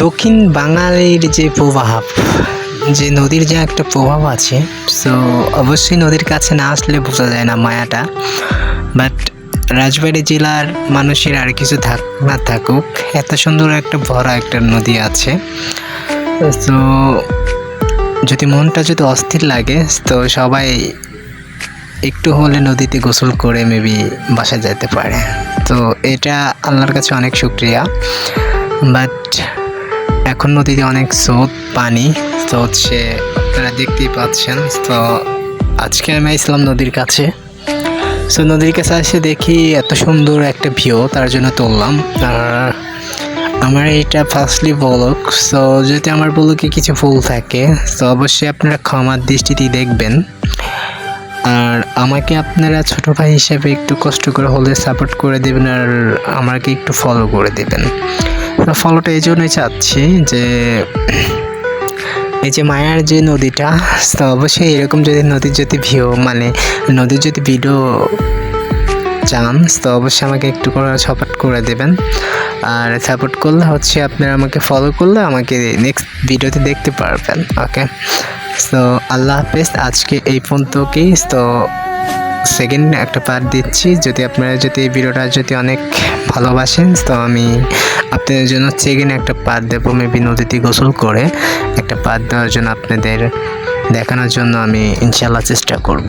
দক্ষিণ বাঙালির যে প্রভাব, যে নদীর যে একটা প্রভাব আছে, সো অবশ্যই নদীর কাছে না আসলে বোঝা যায় না মায়াটা। বাট রাজবাড়ী জেলার মানুষের আর কিছু থাক না থাকুক, এত সুন্দর একটা ভরা একটা নদী আছে। তো যদি মনটা যদি অস্থির লাগে, তো সবাই একটু হলে নদীতে গোসল করে মেবি বাসা যেতে পারে। তো এটা আল্লাহর কাছে অনেক শুকরিয়া। বাট এখন নদীতে অনেক স্রোত পানি, তো হচ্ছে আপনারা দেখতেই পাচ্ছেন। তো আজকে আমি আসলাম নদীর কাছে। সো নদীর কাছে এসে দেখি এত সুন্দর একটা ভিউ, তার জন্য তুললাম। আর আমার এটা ফার্স্টলি ব্লগ, সো যদি আমার ব্লগে কিছু ভুল থাকে তো অবশ্যই আপনারা ক্ষমার দৃষ্টিতে দেখবেন। আর আমাকে আপনারা ছোট ভাই হিসেবে একটু কষ্ট করে হলে সাপোর্ট করে দেবেন, আর আমাকে একটু ফলো করে দেবেন। তো ফলোটা এই জন্যই চাচ্ছি যে এই যে মায়ার যে নদীটা, তো অবশ্যই এরকম যদি নদীর যদি ভিউ মানে নদীর যদি ভিডিও চান তো অবশ্যই আমাকে একটু করে সাপোর্ট করে দেবেন। আর সাপোর্ট করলে হচ্ছে আপনারা আমাকে ফলো করলে আমাকে নেক্সট ভিডিওতে দেখতে পারবেন। ওকে, সো আল্লাহ হাফেজ। আজকে এই পর্যন্তই। তো সেকেন্ড একটা পার্ট দিচ্ছি, যদি আপনারা যদি এই ভিডিওটা যদি অনেক ভালোবাসেন তো আমি আপনাদের জন্য সেকেন্ড একটা পার্ট দেবো, মেবি নদীতে গোসল করে একটা পার্ট দেওয়ার জন্য আপনাদের দেখানোর জন্য আমি ইনশাল্লাহ চেষ্টা করব।